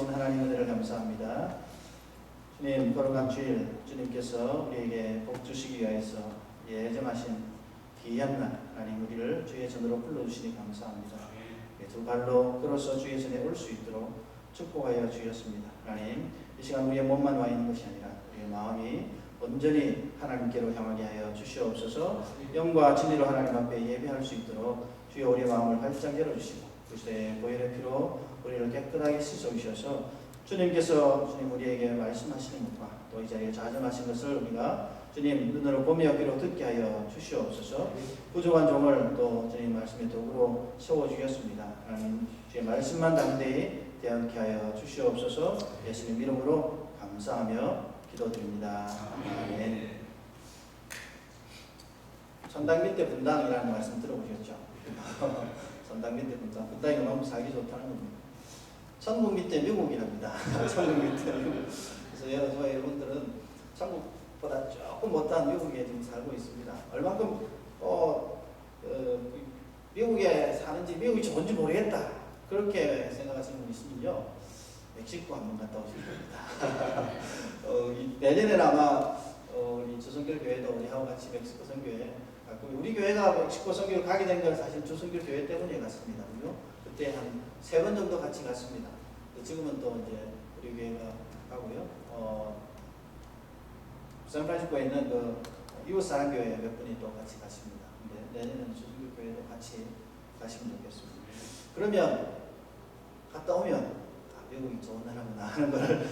놀라우신 하나님 은혜를 감사합니다. 주님, 거룩한 주일 주님께서 우리에게 복 주시기 위하여서 예정하신 귀한 날 하나님 우리를 주의 전으로 불러주시니 감사합니다. 두 발로 걸어서 주의 전에 올 수 있도록 축복하여 주셨습니다. 하나님, 이 시간 우리의 몸만 와 있는 것이 아니라 우리의 마음이 온전히 하나님께로 향하게 하여 주시옵소서. 영과 진리로 하나님 앞에 예배할 수 있도록 주여 우리의 마음을 활짝 열어주시고 그리스도의 보혈의 피로 우리를 깨끗하게 씻어주셔서 주님께서 주님 우리에게 말씀하시는 것과 또 이 자리에 자정하신 것을 우리가 주님 눈으로 보며 귀로 듣게 하여 주시옵소서. 부족한 종을 또 주님 말씀의 도구로 세워주셨습니다. 하나님 주의 말씀만 담대히 대하게 하여 주시옵소서. 예수님 이름으로 감사하며 기도드립니다. 아멘. 선당 밑에 분당이라는 말씀 들어보셨죠? 선당 밑에 분당. 분당이 너무 살기 좋다는 겁니다. 천국 밑에 미국이랍니다. 천국 밑에 미국. 그래서 저희 여러분들은 천국보다 조금 못한 미국에 지금 살고 있습니다. 얼만큼 미국에 사는지 미국이 좋은지 모르겠다. 그렇게 생각하시는 분 있으면요. 멕시코 한번 갔다 오시면 됩니다. 내년에는 아마 우리 주성결 교회도 우리하고 같이 멕시코 선교회 갔고 우리 교회가 멕시코 선교를 가게 된 건 사실 주성결 교회 때문에 갔습니다. 그죠? 그때 한 3번 정도 같이 갔습니다. 지금은 또 이제 우리 교회가 가고요. 샌프란시스코에 있는 그 이웃 사랑 교회 몇 분이 또 같이 가십니다. 근데 내년에는 주성결 교회도 같이 가시면 좋겠습니다. 그러면 갔다 오면 미국이 좋은 나라구나 하는 걸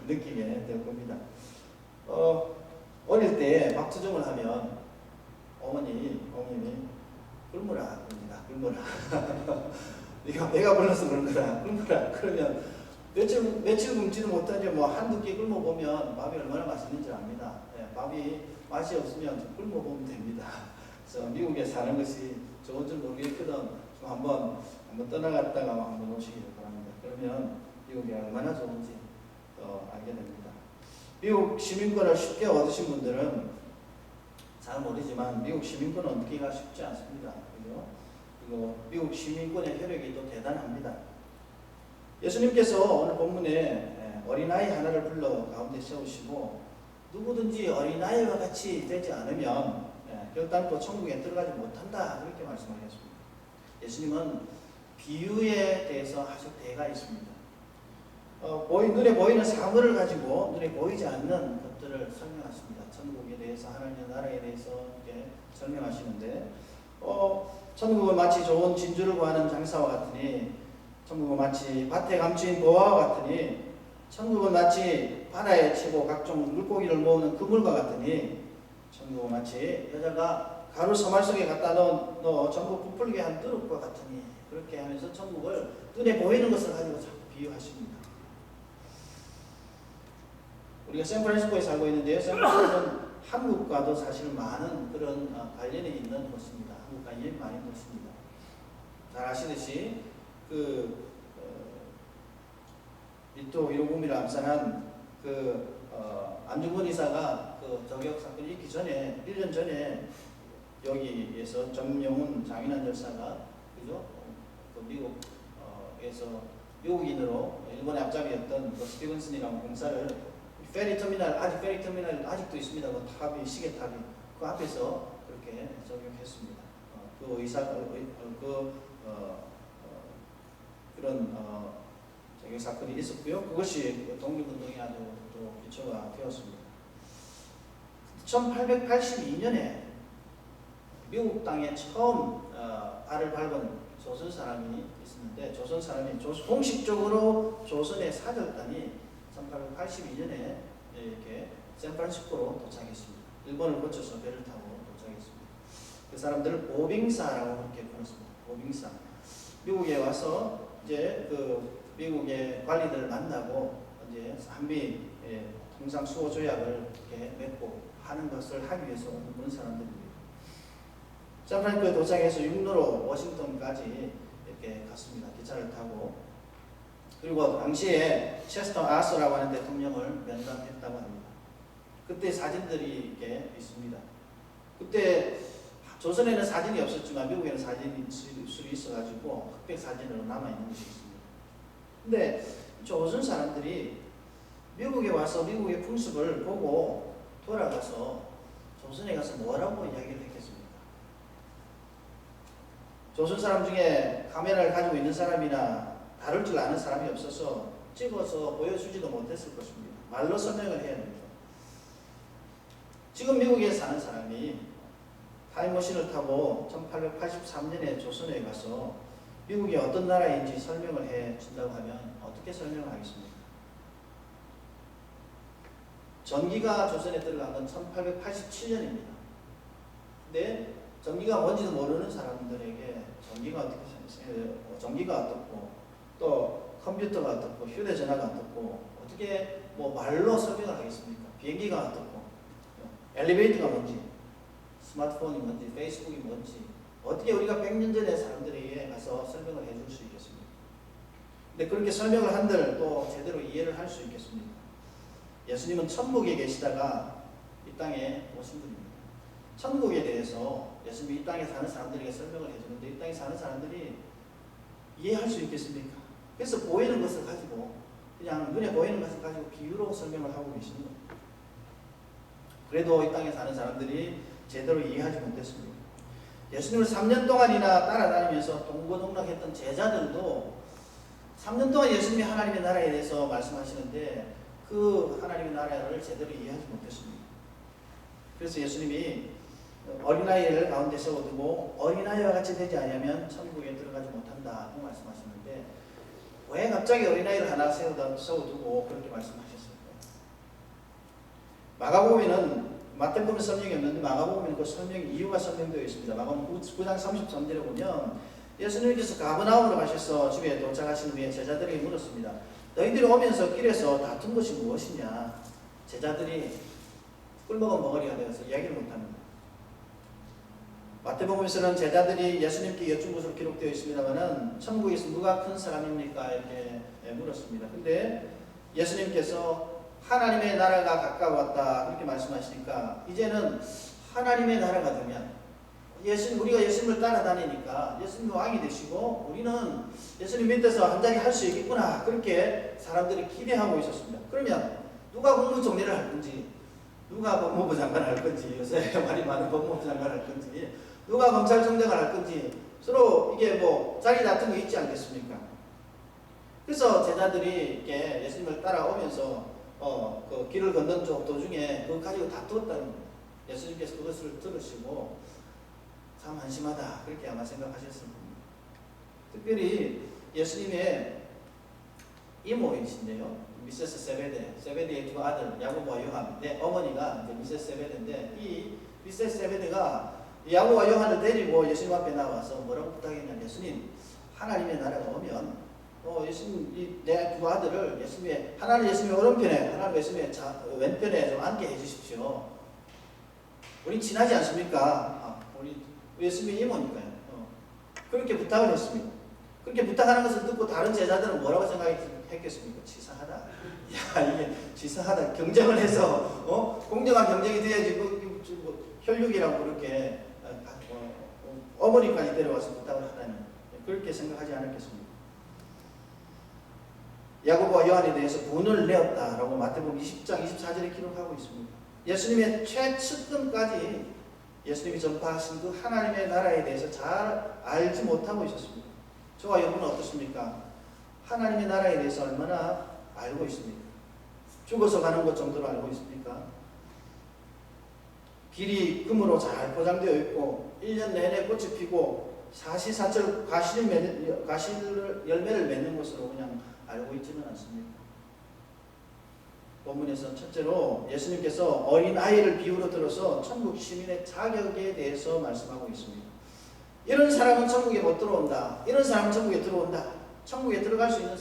느끼게 될 겁니다. 어릴 때 박투정을 하면 어머님이 굶으라 그럽니다. 굶으라. 네가 배가 불러서 그런 거라. 굶으라. 그러면 며칠 굶지도 못하지 뭐 한두 끼 굶어보면 밥이 얼마나 맛있는지 압니다. 밥이 맛이 없으면 굶어보면 됩니다. 그래서 미국에 사는 것이 좋은 줄 모르겠거든. 좀 한번 떠나갔다가 한번 오시기를 바랍니다. 그러면 미국이 얼마나 좋은지 알게 됩니다. 미국 시민권을 쉽게 얻으신 분들은 잘 모르지만 미국 시민권을 얻기가 쉽지 않습니다. 그리고 미국 시민권의 효력이 또 대단합니다. 예수님께서 오늘 본문에 어린아이 하나를 불러 가운데 세우시고 누구든지 어린아이와 같이 되지 않으면 결단코 천국에 들어가지 못한다 그렇게 말씀하셨습니다. 예수님은 비유에 대해서 아주 대가 있습니다. 눈에 보이는 사물을 가지고 눈에 보이지 않는 것들을 설명하십니다. 천국에 대해서 하나님의 나라에 대해서 이렇게 설명하시는데 천국은 마치 좋은 진주를 구하는 장사와 같으니 천국은 마치 밭에 감추인 보화와 같으니 천국은 마치 바다에 치고 각종 물고기를 모으는 그물과 같으니 천국은 마치 여자가 가루 서말 속에 갖다 넣어 전부 부풀게 한 뜨릇과 같으니 그렇게 하면서 천국을 눈에 보이는 것을 가지고 자꾸 비유하십니다. 우리가 샌프란시스코에 살고 있는데요. 샌프란시스코는 한국과도 사실 많은 그런 관련이 있는 곳입니다. 한국 관련이 많은 곳입니다. 잘 아시듯이 리토 히로부미를 암살한 안중근 의사가 저격 사건이 있기 전에 1년 전에 여기에서 정명훈 장인환 열사가 그죠? 미국에서 미국인으로 일본의 앞잡이였던 스티븐슨이라는 공사를 페리터미널 아직도 있습니다. 그 탑이 시계탑이 그 앞에서 그렇게 저격했습니다. 그 의사가 그런 저격 사건이 있었고요. 그것이 독립운동에 아주 또 기초가 되었습니다. 1882년에 미국 땅에 처음 발을 밟은 조선 사람이 있었는데 조선 사람이 공식적으로 조선에 사절단이 1882년에 이렇게 샌프란시스코로 도착했습니다. 일본을 거쳐서 배를 타고 도착했습니다. 그 사람들을 보빙사라고 그렇게 불렀습니다. 보빙사. 미국에 와서 이제 미국의 관리들을 만나고 이제 한미 통상 수호 조약을 이렇게 맺고 하는 것을 하기 위해서 오는 그런 사람들입니다. 샌프란시스코에 도착해서 육로로 워싱턴까지 이렇게 갔습니다. 기차를 타고. 그리고 당시에 체스터 아서라고 하는 대통령을 면담했다고 합니다. 그때 사진들이 이렇게 있습니다. 그때 조선에는 사진이 없었지만 미국에는 사진이 있어가지고 흑백 사진으로 남아있는 것이 있습니다. 근데 조선 사람들이 미국에 와서 미국의 풍습을 보고 돌아가서 조선에 가서 뭐라고 이야기를 했겠습니까? 조선 사람 중에 카메라를 가지고 있는 사람이나 다룰 줄 아는 사람이 없어서 찍어서 보여주지도 못했을 것입니다. 말로 설명을 해야 됩니다. 지금 미국에 사는 사람이 타임머신을 타고 1883년에 조선에 가서 미국이 어떤 나라인지 설명을 해 준다고 하면 어떻게 설명을 하겠습니까? 전기가 조선에 들어간 건 1887년입니다. 근데 전기가 뭔지도 모르는 사람들에게 전기가 어떻게 생각해요? 전기가 어떻고 또 컴퓨터가 어떻고 휴대전화가 어떻고 어떻게 뭐 말로 설명을 하겠습니까? 비행기가 어떻고 엘리베이터가 뭔지 스마트폰이 뭔지 페이스북이 뭔지 어떻게 우리가 100년 전에 사람들에게 가서 설명을 해줄 수 있겠습니까? 근데 그렇게 설명을 한들 또 제대로 이해를 할 수 있겠습니까? 예수님은 천국에 계시다가 이 땅에 오신 분입니다. 천국에 대해서 예수님이 이 땅에 사는 사람들에게 설명을 해주는데 이 땅에 사는 사람들이 이해할 수 있겠습니까? 그래서 보이는 것을 가지고 그냥 눈에 보이는 것을 가지고 비유로 설명을 하고 계시는 겁니다. 그래도 이 땅에 사는 사람들이 제대로 이해하지 못했습니다. 예수님을 3년 동안이나 따라다니면서 동고동락했던 제자들도 3년 동안 예수님이 하나님의 나라에 대해서 말씀하시는데 그 하나님의 나라를 제대로 이해하지 못했습니다. 그래서 예수님이 어린아이를 가운데 세워두고 어린아이와 같이 되지 않으면 천국에 들어가지 못한다고 말씀하셨는데 왜 갑자기 어린아이를 하나 세워두고 그렇게 말씀하셨을까요? 마가복음에는 마태복음에 설명이 없는데 마가복음에는 그 이유가 설명되어 있습니다. 마가복음 9장 33절에 보면 예수님께서 가버나움으로 가셔서 집에 도착하신 후에 제자들에게 물었습니다. 너희들이 오면서 길에서 다툰 것이 무엇이냐? 제자들이 꿀먹은 멍어리가 되어서 이야기를 못합니다. 마태복음에서는 제자들이 예수님께 여쭌 것으로 기록되어 있습니다만은 천국에서 누가 큰 사람입니까? 이렇게 물었습니다. 근데 예수님께서 하나님의 나라가 가까웠다 그렇게 말씀하시니까 이제는 하나님의 나라가 되면 우리가 예수님을 따라다니니까 예수님이 왕이 되시고 우리는 예수님 밑에서 한 자리 할 수 있겠구나 그렇게 사람들이 기대하고 있었습니다. 그러면 누가 국무총리를 할 건지 누가 법무부 장관을 할 건지 요새 말이 많은 법무부 장관을 할 건지 누가 검찰총장을 할 건지 서로 이게 뭐 자리 다툰 거 있지 않겠습니까? 그래서 제자들이 이렇게 예수님을 따라오면서 그 길을 걷는 도중에 그거 가지고 다투었다는 겁니다. 예수님께서 그것을 들으시고 참 한심하다 그렇게 아마 생각하셨을 겁니다. 특별히 예수님의 이모이신데요. 미세스 세베데의 두 아들 야고보와 요한인데 어머니가 이제 미세스 세베데인데 이 미세스 세베데가 야고보와 요한을 데리고 예수님 앞에 나와서 뭐라고 부탁했냐면 예수님 하나님의 나라가 오면 예수님 내 두 아들을 하나는 예수님의 오른편에 하나는 예수님의 왼편에 좀 앉게 해주십시오. 우리 친하지 않습니까? 우리 예수님의 이모니까요. 그렇게 부탁을 했습니다. 그렇게 부탁하는 것을 듣고 다른 제자들은 뭐라고 생각했겠습니까? 치사하다. 야 이게 치사하다. 경쟁을 해서 공정한 경쟁이 돼야지 혈육이라고 그렇게 어머니까지 데려와서 부탁을 하다니 그렇게 생각하지 않았겠습니까? 야고보와 요한에 대해서 분을 내었다라고 마태복음 20장 24절에 기록하고 있습니다. 예수님의 최측근까지 예수님이 전파하신 그 하나님의 나라에 대해서 잘 알지 못하고 있었습니다. 저와 여러분은 어떻습니까? 하나님의 나라에 대해서 얼마나 알고 있습니까? 죽어서 가는 것 정도로 알고 있습니까? 길이 금으로 잘 포장되어 있고 1년 내내 꽃이 피고 사시사철 열매를 맺는 것으로 그냥 알고 있지는 않습니다. 본문에서 첫째로 예수님께서 어린아이를 비유로 들어서 천국 시민의 자격에 대해서 말씀하고 있습니다. 이런 사람은 천국에 못 들어온다. 이런 사람은 천국에 들어온다. 천국에 들어갈 수 있는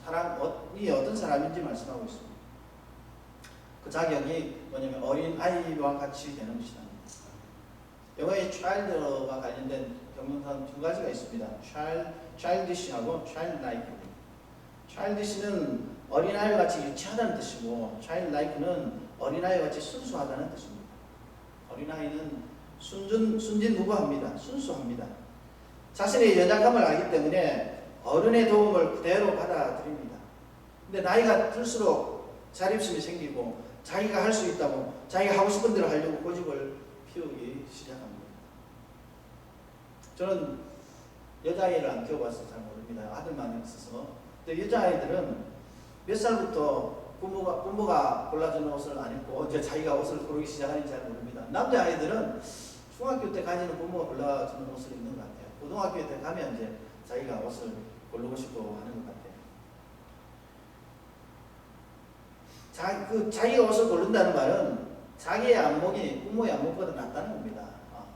사람이 어떤 사람인지 말씀하고 있습니다. 그 자격이 뭐냐면 어린아이와 같이 되는 것이다. 영어의 child와 관련된 동명사는 두 가지가 있습니다. childish하고 childlike. childish는 어린아이와 같이 유치하다는 뜻이고 childlike는 어린아이와 같이 순수하다는 뜻입니다. 어린아이는 순진무구합니다. 순수합니다. 자신의 연약함을 알기 때문에 어른의 도움을 그대로 받아들입니다. 근데 나이가 들수록 자립심이 생기고 자기가 할 수 있다고 자기가 하고 싶은 대로 하려고 고집을 피우기 시작합니다. 저는 여자아이를 안 키워봐서 잘 모릅니다. 아들만 있어서. 근데 여자아이들은 몇 살부터 부모가 골라주는 옷을 안 입고 언제 자기가 옷을 고르기 시작하는지 잘 모릅니다. 남자아이들은 중학교 때 가지는 부모가 골라주는 옷을 입는 것 같아요. 고등학교 때 가면 이제 자기가 옷을 고르고 싶어 하는 것 같아요. 자기가 옷을 고른다는 말은 자기의 안목이 부모의 안목보다 낫다는 겁니다.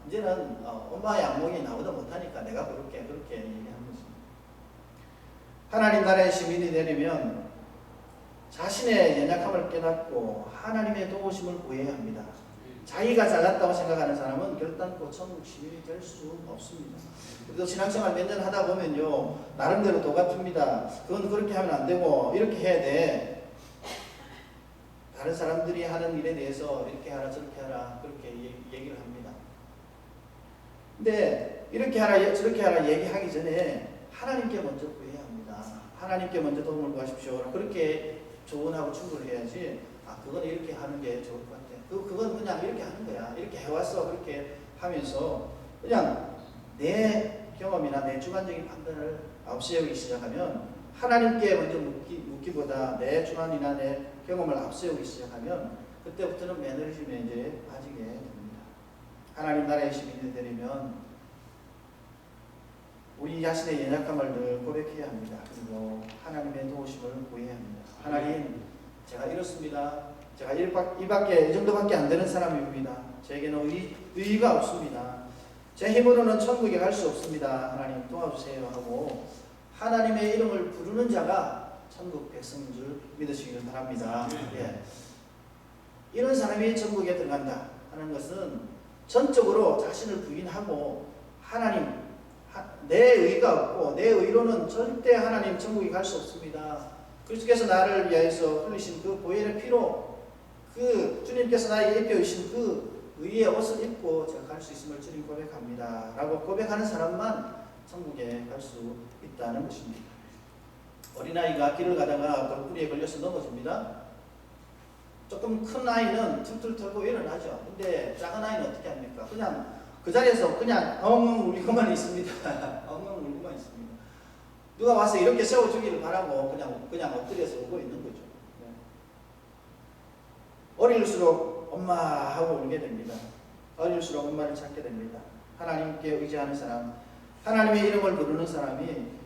이제는 엄마의 안목이 나보다 못하니까 내가 그렇게 얘기하는 것입니다. 하나님 나라의 시민이 되려면 자신의 연약함을 깨닫고 하나님의 도우심을 구해야 합니다. 자기가 잘났다고 생각하는 사람은 결단코 천국 시민이 될 수 없습니다. 우리도 신앙생활 몇 년 하다 보면요, 나름대로 도 같습니다. 그건 그렇게 하면 안 되고 이렇게 해야 돼. 다른 사람들이 하는 일에 대해서 이렇게 하라 저렇게 하라 그렇게 얘기를 합니다. 근데 이렇게 하라 저렇게 하라 얘기하기 전에 하나님께 먼저 구해야 합니다. 하나님께 먼저 도움을 구하십시오. 그렇게 조언하고 충고를 해야지. 그건 이렇게 하는 게 좋을 것 같아. 그건 그냥 이렇게 하는 거야. 이렇게 해왔어. 그렇게 하면서 그냥 내 경험이나 내 주관적인 판단을 앞세우기 시작하면 하나님께 먼저 묻기보다 내 주관이나 내 경험을 앞세우기 시작하면 그때부터는 매너리즘에 이제 빠지게 됩니다. 하나님 나라의 시민이 되려면 우리 자신의 연약함을 늘 고백해야 합니다. 그리고 하나님의 도우심을 구해야 합니다. 하나님, 제가 이렇습니다. 제가 이 정도밖에 안 되는 사람입니다. 제게는 의의가 없습니다. 제 힘으로는 천국에 갈 수 없습니다. 하나님 도와주세요 하고 하나님의 이름을 부르는 자가 천국 백성인 줄 믿으시길 바랍니다. 예. 이런 사람이 천국에 들어간다 하는 것은 전적으로 자신을 부인하고 하나님, 내 의가 없고 내 의로는 절대 하나님 천국에 갈 수 없습니다. 그리스도께서 나를 위하여서 흘리신 그 보혈의 피로 주님께서 나에게 입혀주신 그 의의 옷을 입고 제가 갈 수 있음을 주님 고백합니다 라고 고백하는 사람만 천국에 갈 수 있다는 것입니다. 어린아이가 길을 가다가 돌부리에 걸려서 넘어집니다. 조금 큰 아이는 툴툴 털고 일어나죠. 근데 작은 아이는 어떻게 합니까? 그냥 그 자리에서 그냥 엉엉 울고만 있습니다. 엉엉 울고만 있습니다. 누가 와서 이렇게 세워주기를 바라고 그냥 엎드려서 울고 있는 거죠. 네. 어릴수록 엄마 하고 울게 됩니다. 어릴수록 엄마를 찾게 됩니다. 하나님께 의지하는 사람, 하나님의 이름을 부르는 사람이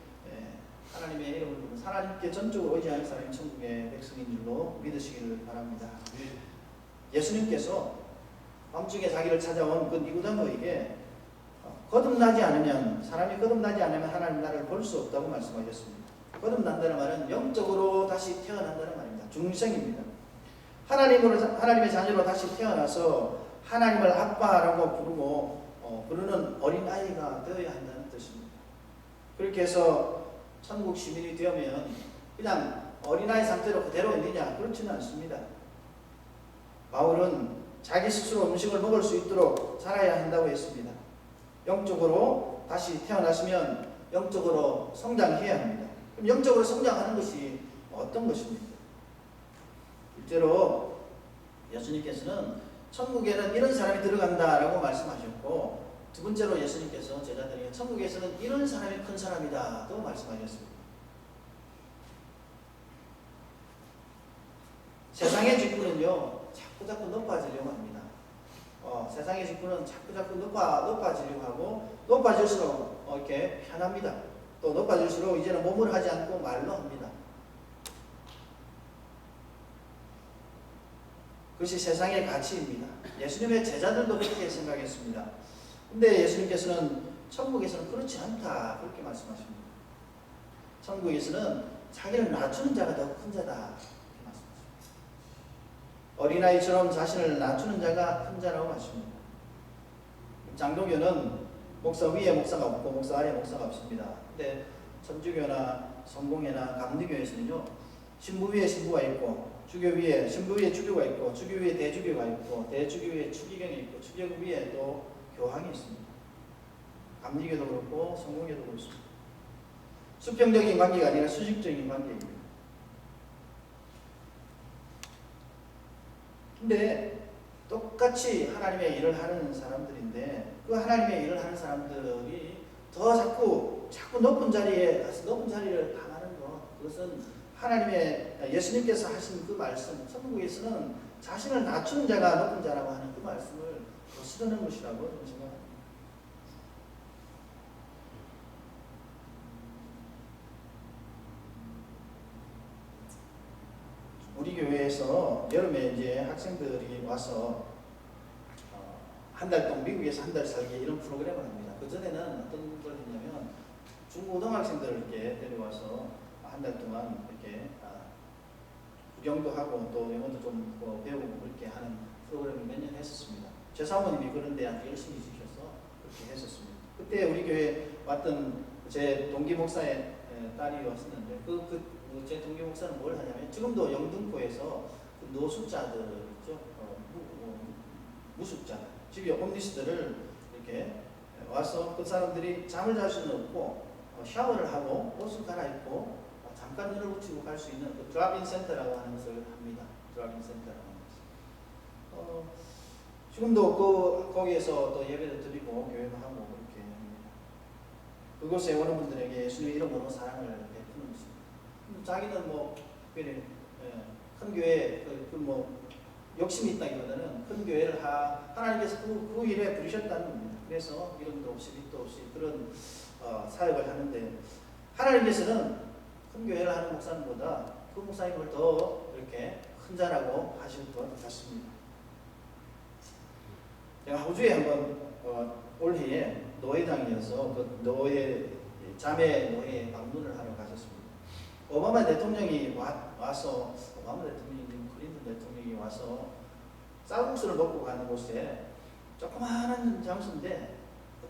하나님의 이름을 부르는 하나님께 전적으로 의지하는 사람이 천국의 백성인 줄로 믿으시기를 바랍니다. 예수님께서 밤중에 자기를 찾아온 그 니고데모에게 사람이 거듭나지 않으면 하나님 나라를 볼 수 없다고 말씀하셨습니다. 거듭난다는 말은 영적으로 다시 태어난다는 말입니다. 중생입니다. 하나님의 자녀로 다시 태어나서 하나님을 아빠라고 부르는 어린아이가 되어야 한다는 뜻입니다. 그렇게 해서 천국 시민이 되면 그냥 어린아이 상태로 그대로 있느냐? 그렇지는 않습니다. 바울은 자기 스스로 음식을 먹을 수 있도록 자라야 한다고 했습니다. 영적으로 다시 태어나시면 영적으로 성장해야 합니다. 그럼 영적으로 성장하는 것이 어떤 것입니까? 실제로 예수님께서는 천국에는 이런 사람이 들어간다라고 말씀하셨고, 두 번째로 예수님께서 제자들에게 천국에서는 이런 사람이 큰 사람이다 또 말씀하셨습니다. 세상의 직분은요 자꾸 높아지려고 합니다. 세상의 직분은 자꾸 높아지려고 하고, 높아질수록 이렇게 편합니다. 또 높아질수록 이제는 몸을 하지 않고 말로 합니다. 그것이 세상의 가치입니다. 예수님의 제자들도 그렇게 생각했습니다. 근데 예수님께서는 천국에서는 그렇지 않다 그렇게 말씀하십니다. 천국에서는 자기를 낮추는 자가 더 큰 자다 이렇게 말씀하십니다. 어린아이처럼 자신을 낮추는 자가 큰 자라고 말씀합니다. 장로교는 목사 위에 목사가 없고 목사 아래에 목사가 없습니다. 근데 천주교나 성공회나 감리교에서는요 신부 위에 신부가 있고, 주교 위에 신부 위에 주교가 있고, 주교 위에 대주교가 있고, 대주교 위에 추기경이 있고, 추기경 위에 또 교황이 있습니다. 감리교도 그렇고 성공교도 그렇습니다. 수평적인 관계가 아니라 수직적인 관계입니다. 근데 똑같이 하나님의 일을 하는 사람들인데 그 하나님의 일을 하는 사람들이 더 자꾸 높은 자리에 가서 높은 자리를 당하는 것, 그것은 하나님의 예수님께서 하신 그 말씀, 천국에서는 자신을 낮추는 자가 높은 자라고 하는 그 말씀을 거스르는 것이라고 저는 생각합니다. 우리 교회에서 여름에 이제 학생들이 와서 한 달 동안 미국에서 한 달 살기 이런 프로그램을 합니다. 그 전에는 어떤 걸 했냐면 중고등학생들을 이렇게 데려와서 한 달 동안 이렇게 구경도 하고 또 영어도 좀 배우고 그렇게 하는 프로그램을 몇 년 했었습니다. 제 사모님이 그런 데 아주 열심히 주셔서 그렇게 했었습니다. 그때 우리 교회 왔던 제 동기 목사의 딸이 왔었는데 제 동기 목사는 뭘 하냐면 지금도 영등포에서 그 노숙자들 있죠, 무숙자, 집에 홈리스들을 이렇게 와서 그 사람들이 잠을 잘 수는 없고 샤워를 하고 옷을 갈아입고 잠깐 눈을 붙이고 갈 수 있는 그 드랍인 센터라고 하는 것을 합니다. 드랍인 센터라고 하는 것을. 지금도 거기에서 또 예배를 드리고 교회도 하고 그렇게 합니다. 그곳에 오는 분들에게 예수님의 이름으로 사랑을 베푸는 것입니다. 자기는 뭐 특별히 큰 교회 욕심이 있다기보다는 큰 교회를 하나님께서 그 일에 부르셨다는 겁니다. 그래서 이름도 없이 밑도 없이 그런 사역을 하는데 하나님께서는 큰 교회를 하는 목사님보다 그 목사님을 더 이렇게 큰 자라고 하실 것 같습니다. 제가 호주에 한번 올해에 노회당이어서 그 자매 노회에 방문을 하러 가셨습니다. 오바마 대통령이 와서 오바마 대통령이 클린턴 대통령이 와서 쌀국수를 먹고 가는 곳에 조그마한 장소인데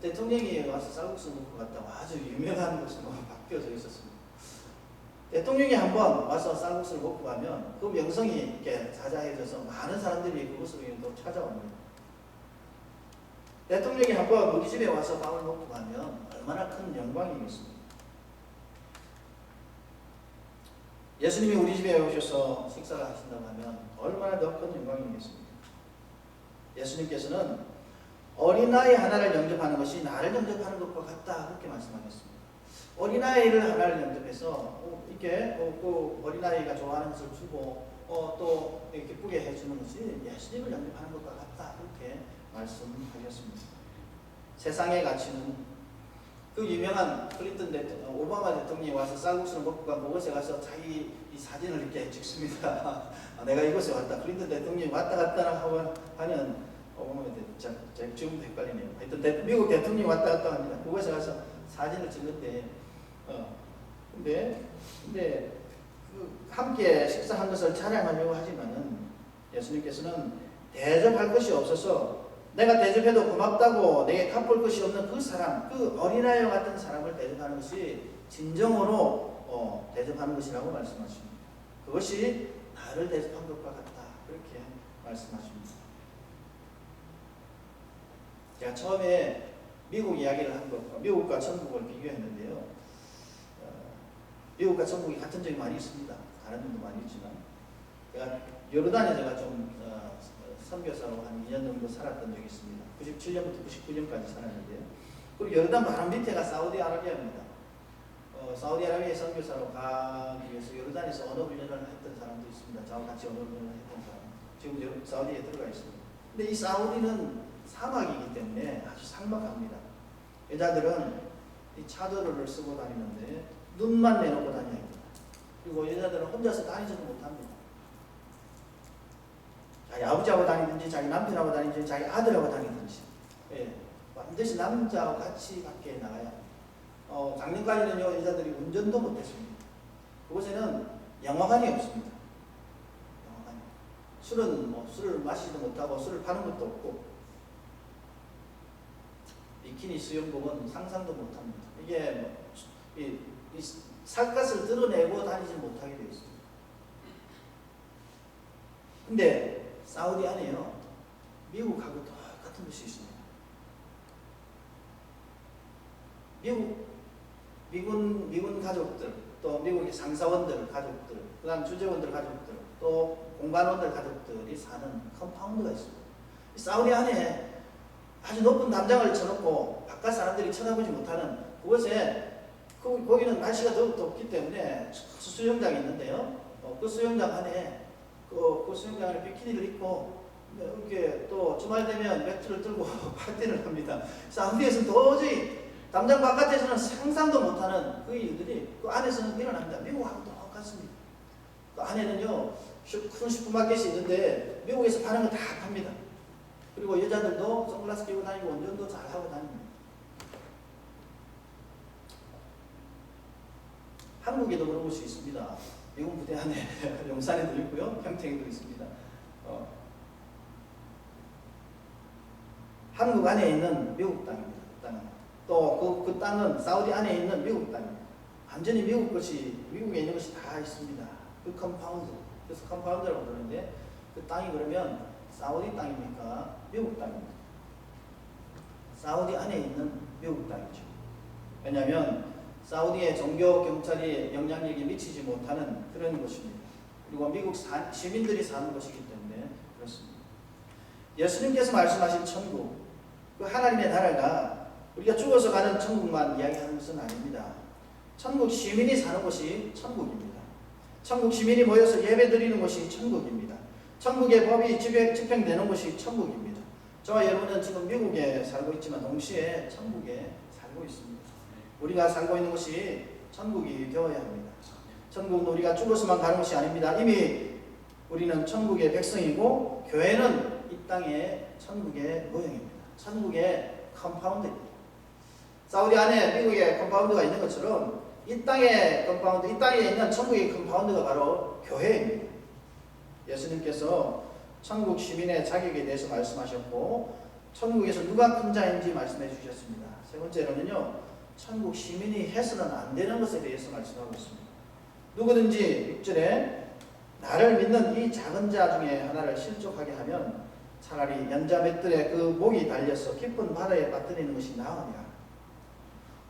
대통령이 와서 쌀국수 먹고 갔다고 아주 유명한 곳으로 바뀌어져 있었습니다. 대통령이 한번 와서 쌀국수를 먹고 가면 그 명성이 이렇게 자자해져서 많은 사람들이 그곳으로 또 찾아옵니다. 대통령이 한번 우리 집에 와서 밥을 먹고 가면 얼마나 큰 영광이겠습니까? 예수님이 우리 집에 오셔서 식사를 하신다고 하면 얼마나 더 큰 영광이겠습니까? 예수님께서는 어린아이 하나를 영접하는 것이 나를 영접하는 것과 같다 그렇게 말씀하셨습니다. 어린아이를 하나를 영접해서 이렇게 그 어린아이가 좋아하는 것을 주고 또 기쁘게 해주는 것이 예수님을 영접하는 것과 같다 그렇게 말씀하셨습니다. 세상의 가치는 그 유명한 클린턴 대통령, 오바마 대통령이 와서 쌀국수를 먹고 간 그곳에 가서 자기 이 사진을 이렇게 찍습니다. 내가 이곳에 왔다. 클린턴 대통령이 왔다 갔다 하는 오바마 대통령, 지금도 헷갈리네요. 하여튼 미국 대통령이 왔다 갔다 합니다. 그곳에 가서 사진을 찍는데, 근데 그 함께 식사한 것을 자랑하려고 하지만은 예수님께서는 대접할 것이 없어서 내가 대접해도 고맙다고 내게 갚을 것이 없는 그 사람, 그 어린아이와 같은 사람을 대접하는 것이 진정으로 대접하는 것이라고 말씀하십니다. 그것이 나를 대접한 것과 같다 그렇게 말씀하십니다. 제가 처음에 미국 이야기를 한 것과 미국과 천국을 비교했는데요. 미국과 천국이 같은 점이 많이 있습니다. 다른 점도 많이 있지만 제가 요르단에 좀 선교사로 한 2년 정도 살았던 적이 있습니다. 97년부터 99년까지 살았는데요. 그리고 요르단 바로 밑에가 사우디아라비아입니다. 사우디아라비아에 선교사로 가기 위해서 요르단에서 언어 훈련을 했던 사람도 있습니다. 저와 같이 언어 훈련을 했던 사람. 지금 사우디에 들어가 있습니다. 근데 이 사우디는 사막이기 때문에 아주 삭막합니다. 여자들은 이 차도를 쓰고 다니는데 눈만 내놓고 다녀야 됩니다. 그리고 여자들은 혼자서 다니지도 못합니다. 자기 아버지하고 다니든지 자기 남편하고 다니든지 자기 아들하고 다니든지 반드시 남자하고 같이 밖에 나가야 합니다. 작년까지는요 여자들이 운전도 못했습니다. 그곳에는 영화관이 없습니다. 영화관이. 술은 술을 마시지도 못하고 술을 파는 것도 없고 비키니 수영복은 상상도 못합니다. 이게 이 살갗을 드러내고 다니지 못하게 되어 있습니다. 근데 사우디 안에요 미국하고 똑같은 것이 있습니다. 미군 가족들, 또 미국의 상사원들 가족들, 그 다음 주재원들 가족들, 또 공간원들 가족들이 사는 컴파운드가 있습니다. 사우디 안에 아주 높은 담장을 쳐놓고 바깥 사람들이 쳐다보지 못하는 그곳에 거기는 날씨가 더욱 덥기 때문에 수영장이 있는데요. 그 수영장 안에 그 수영장 안에 비키니를 입고 이렇게 또 주말 되면 맥주를 들고 파티를 합니다. 사우디에서는 도저히 담장 바깥에서는 상상도 못하는 그 일들이 그 안에서는 일어납니다. 미국하고 똑같습니다. 그 안에는요 큰 슈퍼마켓이 있는데 미국에서 파는 거 다 팝니다. 그리고 여자들도 선글라스 끼고 다니고 운전도 잘 하고 다닙니다. 한국에도 그런 곳이 있습니다. 미군 부대 안에 용산에도 있고요, 평택에도 있습니다. 한국 안에 있는 미국 땅입니다. 그 땅은. 또 그 땅은 사우디 안에 있는 미국 땅입니다. 완전히 미국에 있는 것이 다 있습니다. 그 컴파운드. 그래서 컴파운드라고 그러는데 그 땅이 그러면 사우디 땅입니까? 미국 땅입니까? 사우디 안에 있는 미국 땅이죠. 왜냐하면 사우디의 종교 경찰이 영향력이 미치지 못하는 그런 곳입니다. 그리고 미국 시민들이 사는 곳이기 때문에 그렇습니다. 예수님께서 말씀하신 천국, 그 하나님의 나라가 우리가 죽어서 가는 천국만 이야기하는 것은 아닙니다. 천국 시민이 사는 곳이 천국입니다. 천국 시민이 모여서 예배 드리는 곳이 천국입니다. 천국의 법이 집행되는 곳이 천국입니다. 저와 여러분은 지금 미국에 살고 있지만 동시에 천국에 살고 있습니다. 우리가 살고 있는 곳이 천국이 되어야 합니다. 천국은 우리가 죽어서만 가는 것이 아닙니다. 이미 우리는 천국의 백성이고 교회는 이 땅의 천국의 모형입니다. 천국의 컴파운드입니다. 사우디 안에 미국의 컴파운드가 있는 것처럼 이 땅의 컴파운드, 이 땅에 있는 천국의 컴파운드가 바로 교회입니다. 예수님께서 천국 시민의 자격에 대해서 말씀하셨고 천국에서 누가 큰 자인지 말씀해 주셨습니다. 세 번째로는요, 천국 시민이 해서는 안 되는 것에 대해서 말씀하고 있습니다. 누구든지 6절에 나를 믿는 이 작은 자 중에 하나를 실족하게 하면 차라리 연자맷들에 그 목이 달려서 깊은 바다에 빠뜨리는 것이 나으니라.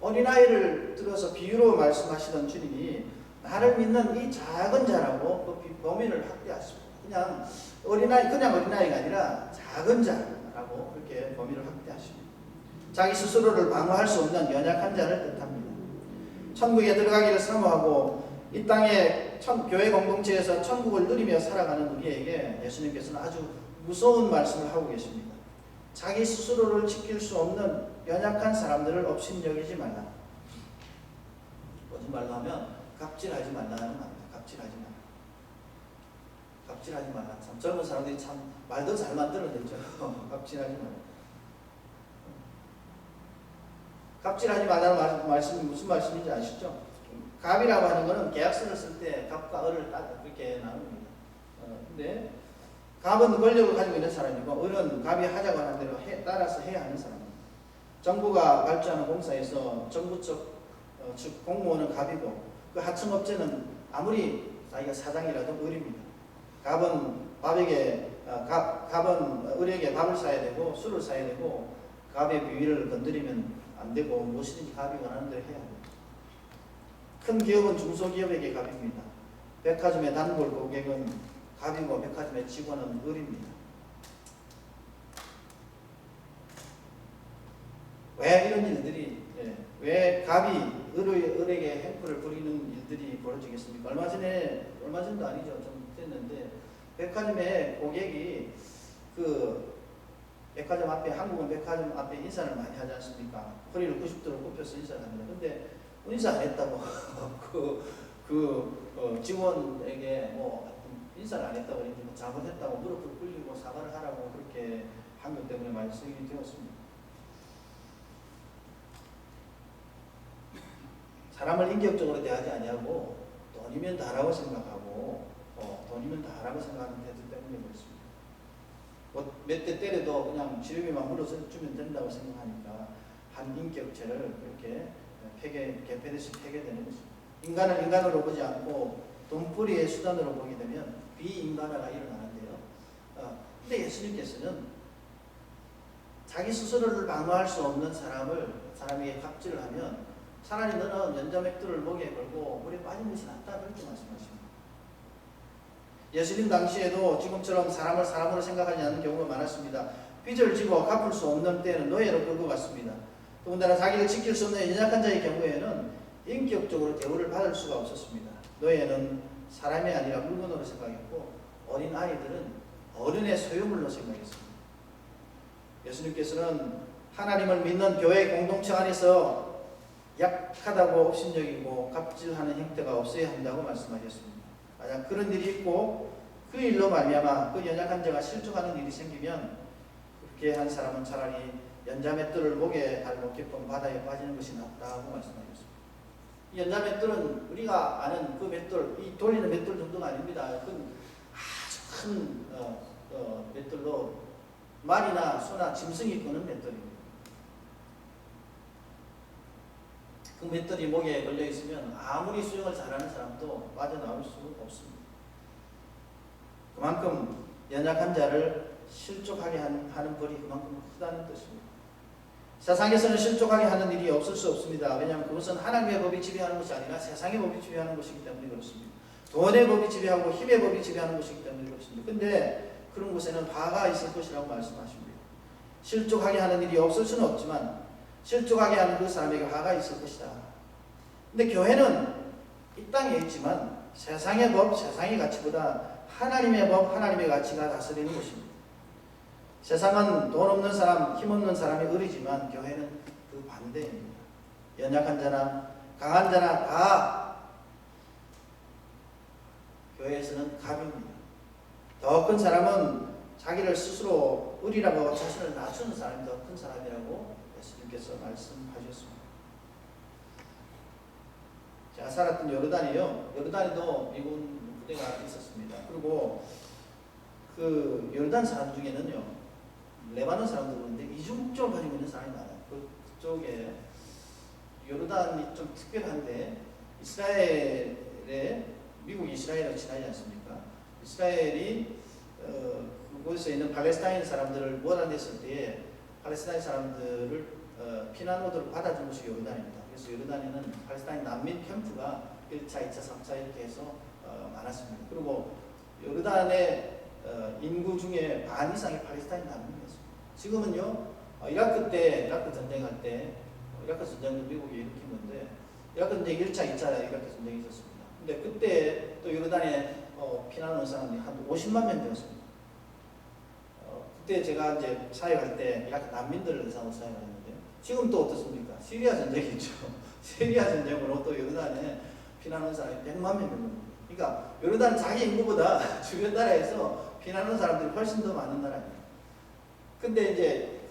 어린아이를 들어서 비유로 말씀하시던 주님이 나를 믿는 이 작은 자라고 그 범위를 확대하십니다. 그냥 어린아이가 아니라 작은 자라고 그렇게 범위를 확대하십니다. 자기 스스로를 방어할 수 없는 연약한 자를 뜻합니다. 천국에 들어가기를 사모하고 이 땅의 교회 공동체에서 천국을 누리며 살아가는 우리에게 예수님께서는 아주 무서운 말씀을 하고 계십니다. 자기 스스로를 지킬 수 없는 연약한 사람들을 업신여기지 말라. 거짓말로 하면 갑질하지 말라는 말입니다. 갑질하지 말라. 참 젊은 사람들이 참 말도 잘 만들어내죠. 갑질하지 말라. 갑질하지 말라는 말씀이 무슨 말씀인지 아시죠? 갑이라고 하는 것은 계약서를 쓸 때 갑과 을을 딱 그렇게 나눕니다. 근데 갑은 권력을 가지고 있는 사람이고 을은 갑이 하자고 하는 대로 따라서 해야 하는 사람입니다. 정부가 발주하는 공사에서 정부 즉 공무원은 갑이고 그 하청업체는 아무리 자기가 사장이라도 을입니다. 갑은 을에게 밥을 사야 되고 술을 사야 되고 갑의 비위를 건드리면 안 되고 무엇이든지 갑이 원하는 대로 해야 합니다. 큰 기업은 중소기업에게 갑입니다. 백화점의 단골 고객은 갑이고 백화점의 직원은 을입니다. 왜 이런 일들이, 왜 갑이 을에게 행포를 부리는 일들이 벌어지겠습니까? 얼마 전도 아니죠. 좀 됐는데 백화점의 고객이 백화점 앞에, 한국은 백화점 앞에 인사를 많이 하지 않습니까? 허리를 90도로 굽혀서 인사를 합니다. 근데 인사 안 했다고 직원에게 인사를 안 했다고 잘못했다고 무릎을 꿇리고 사과를 하라고 그렇게 한 것 때문에 많이 승인이 되었습니다. 사람을 인격적으로 대하지 아니하고 돈이면 다라고 생각하고 돈이면 다라고 생각하는 태도 때문에 그렇습니다. 몇 대 때려도 그냥 지름이만 물어주면 된다고 생각하니까 한 인격체를 그렇게 개폐듯이 폐괴되는 것입니다. 인간을 인간으로 보지 않고 돈벌이의 수단으로 보게 되면 비인간화가 일어나는데요. 근데 예수님께서는 자기 스스로를 방어할 수 없는 사람에게 갑질을 하면 차라리 너는 연자맥두를 목에 걸고 물에 빠진 것이 낫다 그렇게 말씀하십니다. 예수님 당시에도 지금처럼 사람을 사람으로 생각하지 않는 경우가 많았습니다. 빚을 지고 갚을 수 없는 때는 노예로 끌고 갔습니다. 더군다나 자기를 지킬 수 없는 연약한 자의 경우에는 인격적으로 대우를 받을 수가 없었습니다. 노예는 사람이 아니라 물건으로 생각했고 어린 아이들은 어른의 소유물로 생각했습니다. 예수님께서는 하나님을 믿는 교회 공동체 안에서 약하다고 업신여기고 갑질하는 형태가 없어야 한다고 말씀하셨습니다. 만약 그런 일이 있고 그 일로 말미암아 그 연약한 자가 실족하는 일이 생기면 그렇게 한 사람은 차라리 연자맷돌을 목에 달놓게끔 바다에 빠지는 것이 낫다고 말씀하셨습니다. 이 연자맷돌은 우리가 아는 그 맷돌, 이 돌리는 맷돌 정도가 아닙니다. 그건 아주 큰 맷돌로 말이나 소나 짐승이 끄는 맷돌입니다. 그 맷돌이 목에 걸려 있으면 아무리 수영을 잘하는 사람도 빠져나올 수 없습니다. 그만큼 연약한 자를 실족하게 하는 벌이 그만큼 크다는 뜻입니다. 세상에서는 실족하게 하는 일이 없을 수 없습니다. 왜냐하면 그것은 하나님의 법이 지배하는 것이 아니라 세상의 법이 지배하는 것이기 때문에 그렇습니다. 돈의 법이 지배하고 힘의 법이 지배하는 것이기 때문에 그렇습니다. 근데 그런 곳에는 화가 있을 것이라고 말씀하십니다. 실족하게 하는 일이 없을 수는 없지만 실족하게 하는 그 사람에게 화가 있을 것이다. 근데 교회는 이 땅에 있지만 세상의 법, 세상의 가치보다 하나님의 법, 하나님의 가치가 다스리는 것입니다. 세상은 돈 없는 사람, 힘 없는 사람이 의리지만 교회는 그 반대입니다. 연약한 자나 강한 자나 다 교회에서는 갑입니다. 더 큰 사람은 자기를 스스로 의리라고 자신을 낮추는 사람이 더 큰 사람이라고 예수님께서 말씀하셨습니다. 제가 살았던 요르단이요. 요르단에도 미군 부대가 있었습니다. 그리고 그 요르단 사람 중에는요, 레바논 사람도 그런데 이중국적을 가지고 있는 사람이 많아요. 그쪽에 요르단이 좀 특별한데 이스라엘에 미국 이스라엘하고 친하지 않습니까? 이스라엘이 그곳에 있는 팔레스타인 사람들을 몰아냈을 때에 팔레스타인 사람들을 피난로드로 받아준 것이 요르단입니다. 그래서 요르단에는 팔레스타인 난민 캠프가 1차, 2차, 3차 이렇게 해서 많았습니다. 그리고 요르단의 인구 중에 반 이상이 팔레스타인 난민이었습니다. 지금은요, 이라크 전쟁할 때, 이라크 전쟁도 미국이 일으킨 건데, 이라크 전쟁 1차, 2차 이라크 전쟁이 있었습니다. 근데 그때 또 요르단에 피난 온 사람이 한 50만 명 되었습니다. 그때 제가 이제 사역할 때 이라크 난민들을 대상으로 사역을 했는데, 지금 또 어떻습니까? 시리아 전쟁이 있죠. 시리아 전쟁으로 또 요르단에 피난 온 사람이 100만 명 됩니다. 그러니까 요르단 자기 인구보다 주변 나라에서 피난 온 사람들이 훨씬 더 많은 나라입니다. 근데 이제